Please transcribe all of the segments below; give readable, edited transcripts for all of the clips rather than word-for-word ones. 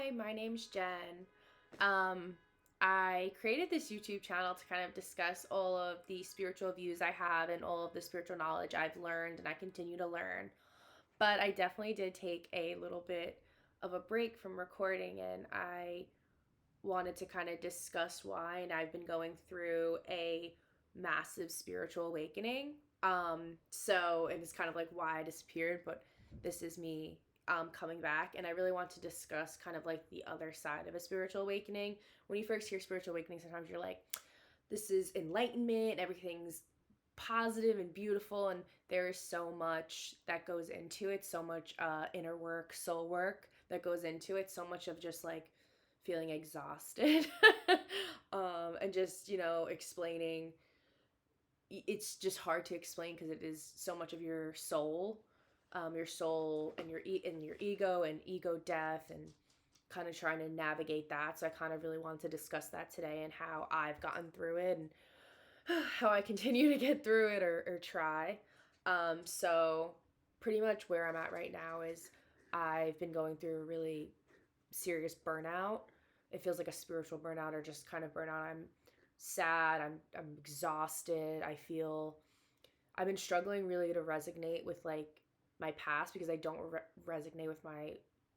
Hi, my name's Jen. Um, I created this YouTube channel to kind of discuss all of the spiritual views I have and all of the spiritual knowledge I've learned and I continue to learn. But I definitely did take a little bit of a break from recording and I wanted to kind of discuss why. And I've been going through a massive spiritual awakening. So it was kind of like why I disappeared, but this is me coming back. And I really want to discuss kind of like the other side of a spiritual awakening. When you first hear spiritual awakening, sometimes you're like, this is enlightenment, everything's positive and beautiful, and there is so much that goes into it, so much inner work, soul work that goes into it, so much of just like feeling exhausted and just explaining. It's just hard to explain because it is so much of your soul and your ego and ego death and kind of trying to navigate that. So I kind of really wanted to discuss that today and how I've gotten through it and how I continue to get through it or try. So pretty much where I'm at right now is I've been going through a really serious burnout. It feels like a spiritual burnout or just kind of burnout. I'm sad. I'm exhausted. I've been struggling really to resonate with like my past because I don't resonate with my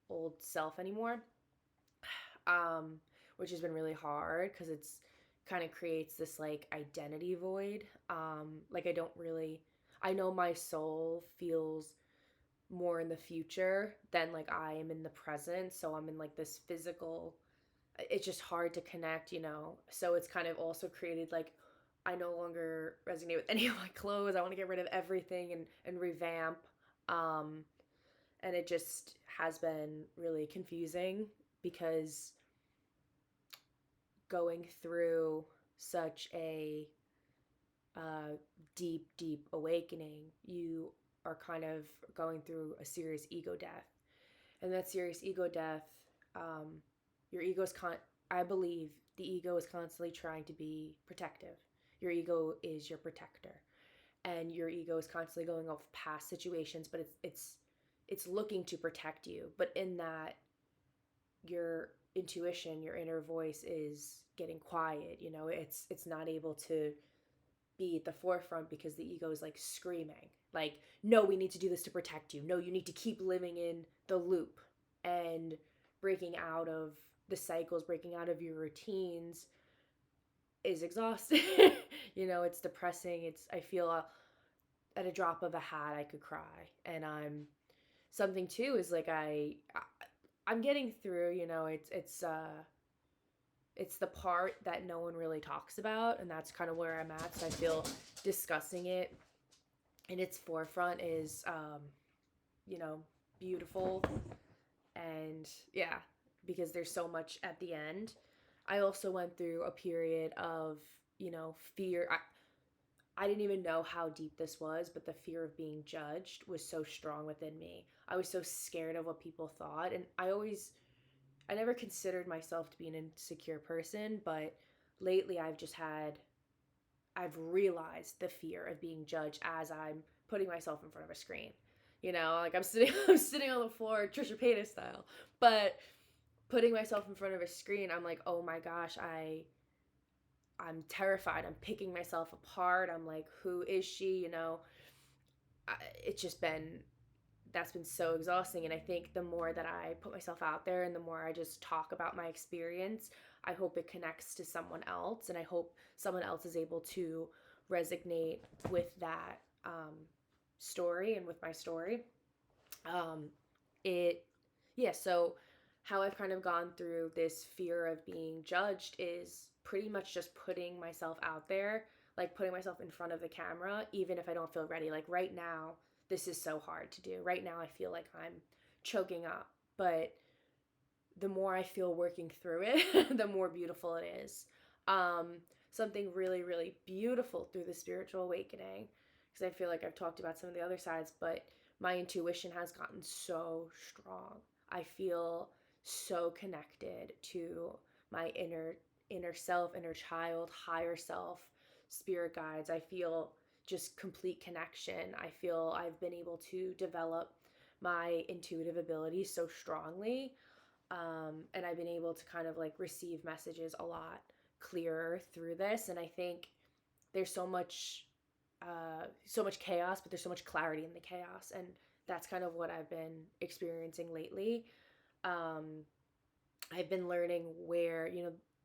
old self anymore. Which has been really hard because it's kind of creates this like identity void. Like I know my soul feels more in the future than like I am in the present. So I'm in like this physical, it's just hard to connect. So it's kind of also created like I no longer resonate with any of my clothes. I want to get rid of everything and revamp. Um, and it just has been really confusing because going through such a uh, deep awakening, you are kind of going through a serious ego death. And that serious ego death, um, your ego's I believe the ego is constantly trying to be protective. Your ego is your protector, and your ego is constantly going off past situations, but it's looking to protect you. But in that, your intuition, your inner voice is getting quiet. It's not able to be at the forefront because the ego is like screaming like, no, we need to do this to protect you, no, you need to keep living in the loop and breaking out of the cycles, breaking out of your routines is exhausting. It's depressing. I feel at a drop of a hat I could cry. And I'm something too is like I'm getting through. It's the part that no one really talks about, and that's kind of where I'm at. So I feel discussing it in its forefront is you know beautiful. And yeah, because there's so much at the end. I also went through a period of fear. I didn't even know how deep this was, but the fear of being judged was so strong within me. I was so scared of what people thought, and I never considered myself to be an insecure person, but lately I've realized the fear of being judged as I'm putting myself in front of a screen. Like I'm sitting I'm sitting on the floor Trisha Paytas style, but putting myself in front of a screen, I'm like, "Oh my gosh, I'm terrified. I'm picking myself apart. I'm like, who is she?" It's just been that's been so exhausting. And I think the more that I put myself out there and the more I just talk about my experience, I hope it connects to someone else. And I hope someone else is able to resonate with that story and with my story. Um, it, yeah, so how I've kind of gone through this fear of being judged is pretty much just putting myself out there, like putting myself in front of the camera, even if I don't feel ready. Like right now, this is so hard to do. Right now, I feel like I'm choking up, but the more I feel working through it, the more beautiful it is. Um, Something really, really beautiful through the spiritual awakening, because I feel like I've talked about some of the other sides, but my intuition has gotten so strong. I feel so connected to my inner self, inner child, higher self, spirit guides. I feel just complete connection. I feel I've been able to develop my intuitive abilities so strongly. And I've been able to kind of like receive messages a lot clearer through this. And I think there's so much chaos, but there's so much clarity in the chaos, and that's kind of what I've been experiencing lately. Um, I've been learning where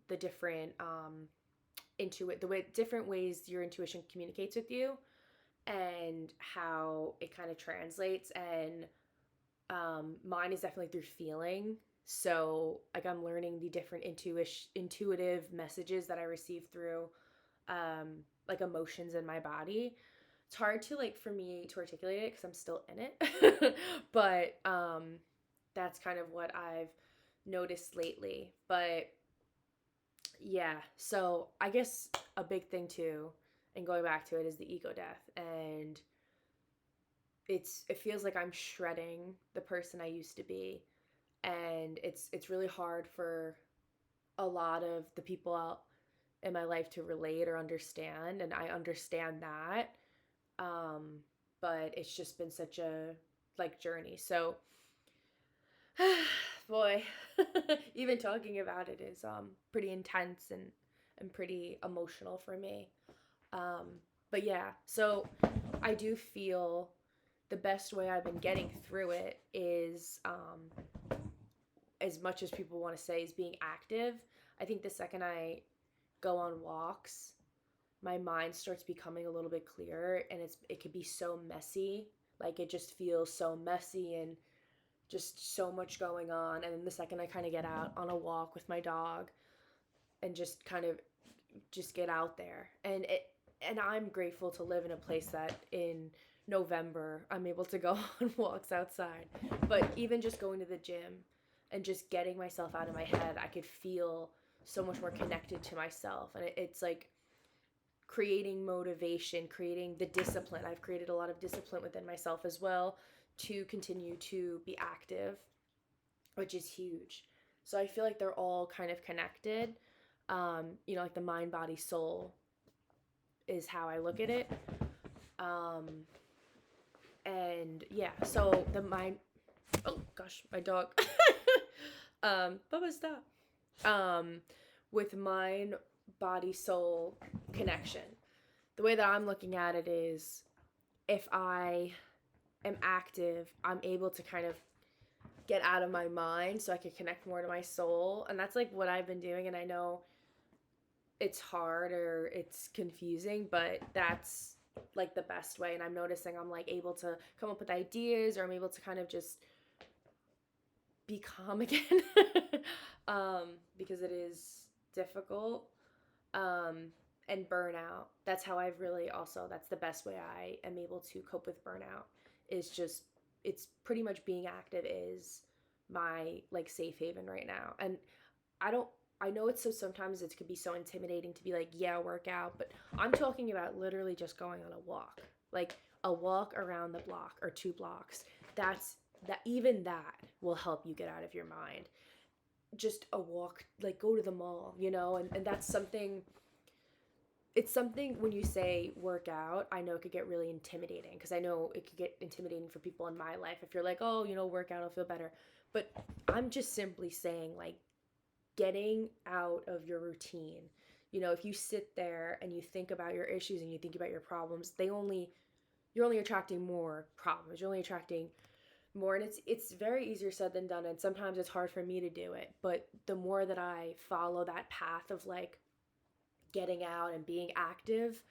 the different the way different ways your intuition communicates with you, and how it kind of translates. And mine is definitely through feeling. So like I'm learning the different intuitive messages that I receive through like emotions in my body. It's hard to like for me to articulate it because I'm still in it. But that's kind of what I've noticed lately. But yeah, so I guess a big thing too, and going back to it, is the ego death. And it feels like I'm shredding the person I used to be. And it's really hard for a lot of the people out in my life to relate or understand, and I understand that. Um, but it's just been such a like journey. So boy, even talking about it is pretty intense and pretty emotional for me. Um, but yeah, so I do feel the best way I've been getting through it is as much as people want to say, is being active. I think the second I go on walks, my mind starts becoming a little bit clearer, and it could be so messy. Like it just feels so messy and just so much going on. And then the second I kind of get out on a walk with my dog and just kind of just get out there, and I'm grateful to live in a place that in November I'm able to go on walks outside. But even just going to the gym and just getting myself out of my head, I could feel so much more connected to myself. And it's like creating motivation, creating the discipline. I've created a lot of discipline within myself as well to continue to be active, which is huge. So I feel like they're all kind of connected. Like the mind, body, soul is how I look at it. Um, and yeah, so the mind, oh gosh, my dog. Bubba, stop. Um, with mind, body, soul connection. The way that I'm looking at it is if I am active, I'm able to kind of get out of my mind so I can connect more to my soul. And that's like what I've been doing. And I know it's hard or it's confusing, but that's like the best way. And I'm noticing I'm like able to come up with ideas, or I'm able to kind of just be calm again. Because it is difficult. Um, and burnout. That's how I've really also, that's the best way I am able to cope with burnout, is just, it's pretty much being active is my like safe haven right now. And I don't, I know it's so sometimes it could be so intimidating to be like, yeah, work out, but I'm talking about literally just going on a walk, like a walk around the block or 2 blocks. That's that, even that will help you get out of your mind. Just a walk, like go to the mall, and that's something. It's something when you say work out, I know it could get really intimidating, because I know it could get intimidating for people in my life if you're like, oh, work out, I'll feel better. But I'm just simply saying, like, getting out of your routine. If you sit there and you think about your issues and you think about your problems, you're only attracting more problems. You're only attracting more, and it's very easier said than done, and sometimes it's hard for me to do it. But the more that I follow that path of like getting out and being active,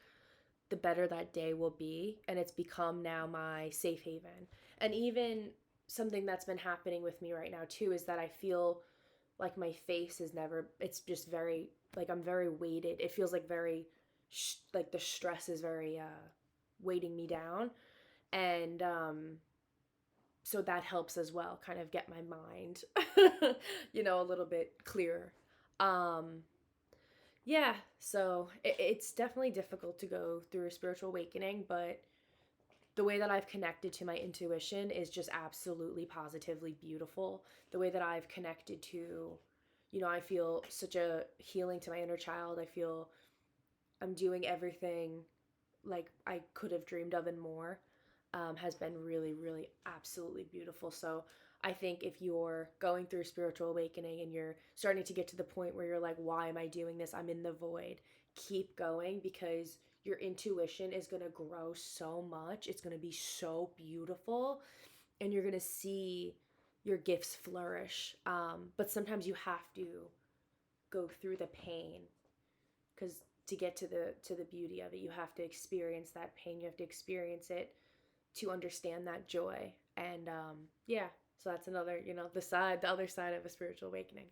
the better that day will be. And it's become now my safe haven. And even something that's been happening with me right now too is that I feel like my face is never, it's just very, like I'm very weighted. It feels like very, like the stress is very weighting me down. And so that helps as well, kind of get my mind, a little bit clearer. Um, yeah, so it's definitely difficult to go through a spiritual awakening, but the way that I've connected to my intuition is just absolutely positively beautiful. The way that I've connected to, I feel such a healing to my inner child. I feel I'm doing everything like I could have dreamed of and more, has been really, really absolutely beautiful. So I think if you're going through a spiritual awakening and you're starting to get to the point where you're like, why am I doing this? I'm in the void. Keep going, because your intuition is going to grow so much. It's going to be so beautiful, and you're going to see your gifts flourish. But sometimes you have to go through the pain, because to get to the beauty of it, you have to experience that pain. You have to experience it to understand that joy. And yeah, so that's another, the other side of a spiritual awakening.